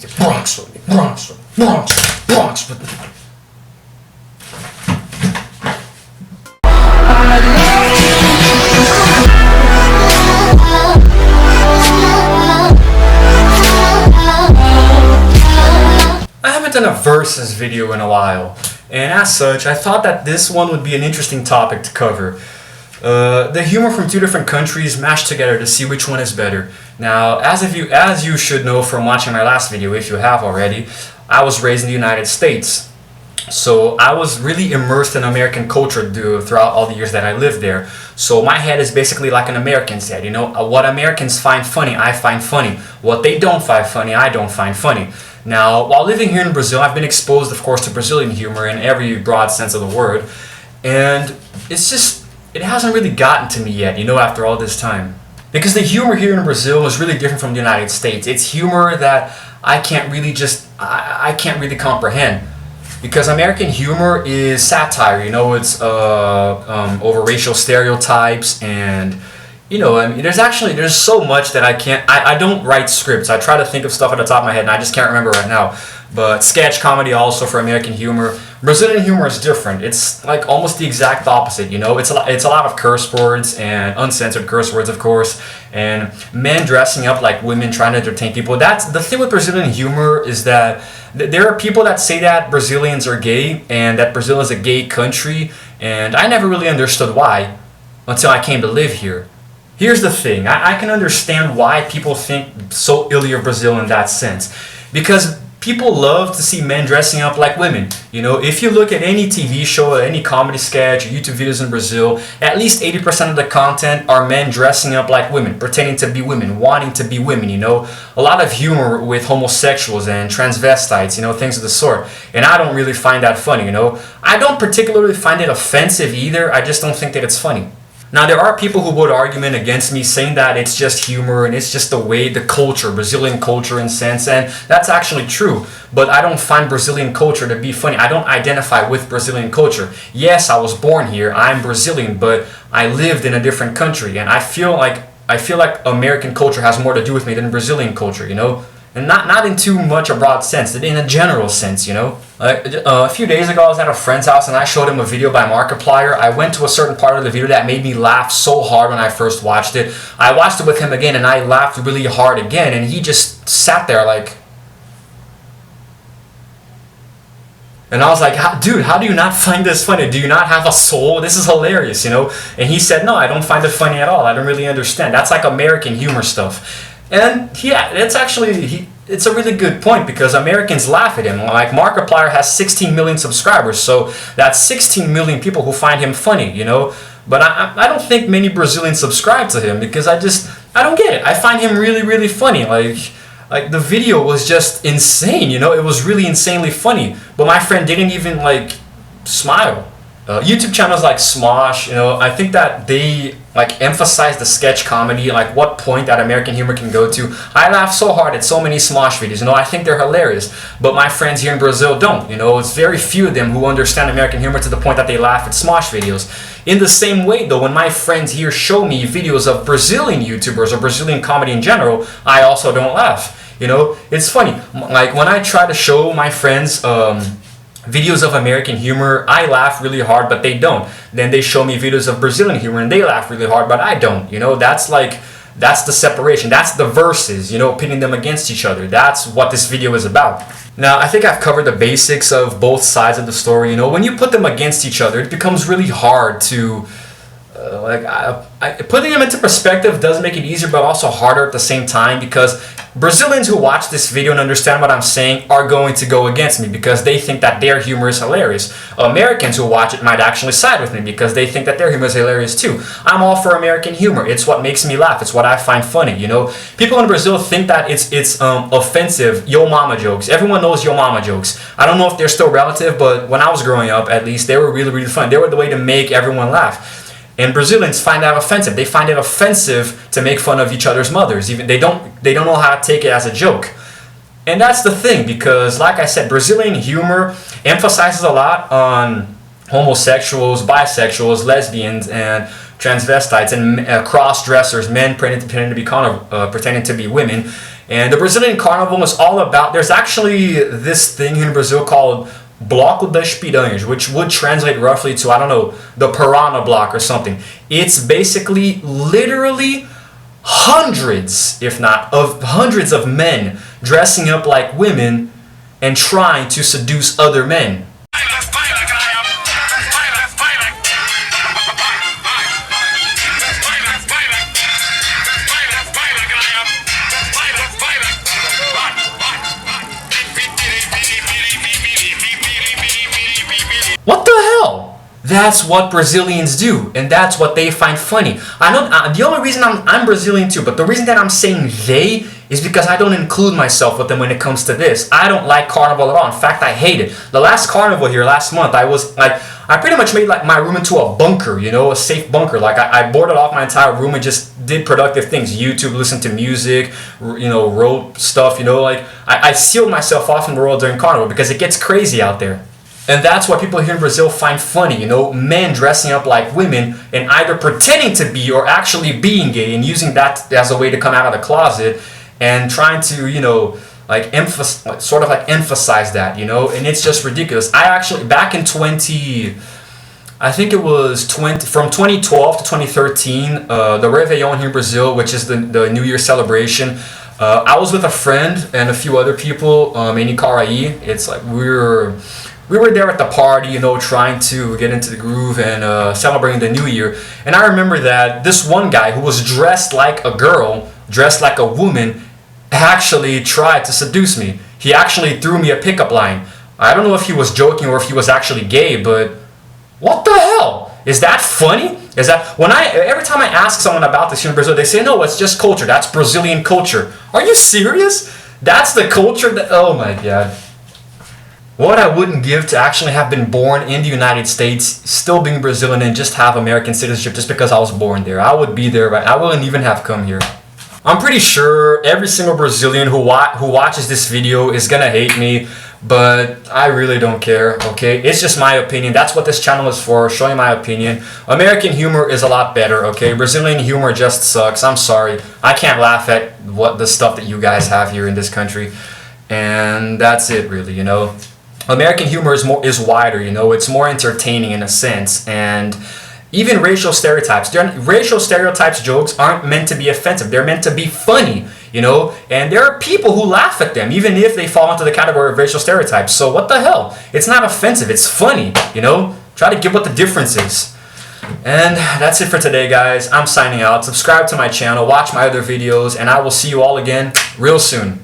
Bronx, Bronx, Bronx, Bronx. I haven't done a versus video in a while, and as such, I thought that this one would be an interesting topic to cover. The humor from two different countries mashed together to see which one is better. Now, as you should know from watching my last video, if you have already, I was raised in the United States. So I was really immersed in American culture throughout all the years that I lived there. So my head is basically like an American's head. You know, what Americans find funny, I find funny. What they don't find funny, I don't find funny. Now, while living here in Brazil, I've been exposed, of course, to Brazilian humor in every broad sense of the word. And it hasn't really gotten to me yet, you know, after all this time. Because the humor here in Brazil is really different from the United States. It's humor that I can't really comprehend. Because American humor is satire, you know, it's over racial stereotypes, and you know, I mean, there's so much that I don't write scripts. I try to think of stuff at the top of my head and I just can't remember right now. But sketch comedy also for American humor. Brazilian humor is different. It's like almost the exact opposite, you know. It's a lot of curse words and uncensored curse words, of course, and men dressing up like women trying to entertain people. That's the thing with Brazilian humor, is that there are people that say that Brazilians are gay and that Brazil is a gay country, and I never really understood why until I came to live here. Here's the thing, I can understand why people think so illy of Brazil in that sense. Because people love to see men dressing up like women. You know, if you look at any TV show, any comedy sketch, or YouTube videos in Brazil, at least 80% of the content are men dressing up like women, pretending to be women, wanting to be women, you know. A lot of humor with homosexuals and transvestites, you know, things of the sort. And I don't really find that funny, you know. I don't particularly find it offensive either, I just don't think that it's funny. Now, there are people who would argue against me, saying that it's just humor and it's just the way, the culture, Brazilian culture in sense, and that's actually true. But I don't find Brazilian culture to be funny. I don't identify with Brazilian culture. Yes, I was born here, I'm Brazilian, but I lived in a different country, and I feel like American culture has more to do with me than Brazilian culture, you know? And not in too much a broad sense, in a general sense, you know. A few days ago I was at a friend's house and I showed him a video by Markiplier. I went to a certain part of the video that made me laugh so hard when I first watched it. I watched it with him again and I laughed really hard again, and he just sat there like... And I was like, dude, how do you not find this funny? Do you not have a soul? This is hilarious, you know? And he said, no, I don't find it funny at all. I don't really understand. That's like American humor stuff. And yeah, it's a really good point, because Americans laugh at him. Like, Markiplier has 16 million subscribers, so that's 16 million people who find him funny, you know? But I don't think many Brazilians subscribe to him, because I don't get it. I find him really funny. Like the video was just insane, you know? It was really insanely funny. But my friend didn't even, like, smile. YouTube channels like Smosh, you know, I think that they like emphasize the sketch comedy, like what point that American humor can go to. I laugh so hard at so many Smosh videos, you know, I think they're hilarious. But my friends here in Brazil don't, you know, it's very few of them who understand American humor to the point that they laugh at Smosh videos. In the same way though, when my friends here show me videos of Brazilian YouTubers or Brazilian comedy in general, I also don't laugh, you know. It's funny, like when I try to show my friends videos of American humor, I laugh really hard, but they don't. Then they show me videos of Brazilian humor and they laugh really hard, but I don't. You know, that's the separation. That's the verses, you know, pitting them against each other. That's what this video is about. Now, I think I've covered the basics of both sides of the story. You know, when you put them against each other, it becomes really hard to... putting them into perspective does make it easier, but also harder at the same time, because Brazilians who watch this video and understand what I'm saying are going to go against me because they think that their humor is hilarious. Americans who watch it might actually side with me because they think that their humor is hilarious too. I'm all for American humor. It's what makes me laugh. It's what I find funny, you know. People in Brazil think that it's offensive, yo mama jokes. Everyone knows yo mama jokes. I don't know if they're still relative, but when I was growing up, at least, they were really fun. They were the way to make everyone laugh. And Brazilians find that offensive. They find it offensive to make fun of each other's mothers. Even they don't know how to take it as a joke. And that's the thing, because like I said, Brazilian humor emphasizes a lot on homosexuals, bisexuals, lesbians, and transvestites, and cross-dressers, men pretending to be women. And the Brazilian carnival is all about, there's actually this thing here in Brazil called Bloco das Piranhas, which would translate roughly to, I don't know, the piranha block or something. It's basically literally hundreds, if not of hundreds of men dressing up like women and trying to seduce other men. What the hell? That's what Brazilians do, and that's what they find funny. I know the only reason I'm Brazilian too, but the reason that I'm saying they is because I don't include myself with them when it comes to this. I don't like carnival at all. In fact, I hate it. The last carnival here last month, I pretty much made like my room into a bunker, you know, a safe bunker. Like I boarded off my entire room and just did productive things. YouTube, listened to music, you know, wrote stuff, you know, like I sealed myself off from the world during carnival because it gets crazy out there. And that's what people here in Brazil find funny, you know, men dressing up like women and either pretending to be or actually being gay and using that as a way to come out of the closet and trying to, you know, like emphasize that, you know, and it's just ridiculous. I actually, back in from 2012 to 2013, the Réveillon here in Brazil, which is the New Year celebration, I was with a friend and a few other people in Icaraí. It's like we were there at the party, you know, trying to get into the groove and celebrating the New Year. And I remember that this one guy who was dressed like a girl, dressed like a woman, actually tried to seduce me. He actually threw me a pickup line. I don't know if he was joking or if he was actually gay, but what the hell? Is that funny? Is that every time I ask someone about this here in Brazil, they say, no, it's just culture. That's Brazilian culture. Are you serious? That's the culture that, oh my God. What I wouldn't give to actually have been born in the United States, still being Brazilian, and just have American citizenship just because I was born there. I would be there, right? I wouldn't even have come here. I'm pretty sure every single Brazilian who watches this video is gonna hate me, but I really don't care, okay? It's just my opinion. That's what this channel is for, showing my opinion. American humor is a lot better, okay? Brazilian humor just sucks. I'm sorry. I can't laugh at the stuff that you guys have here in this country. And that's it, really, you know? American humor is wider, you know, it's more entertaining in a sense, and even racial stereotypes jokes aren't meant to be offensive, they're meant to be funny, you know, and there are people who laugh at them even if they fall into the category of racial stereotypes. So what the hell? It's not offensive, it's funny, you know, try to get what the difference is. And that's it for today, guys. I'm signing out. Subscribe to my channel, watch my other videos, and I will see you all again real soon.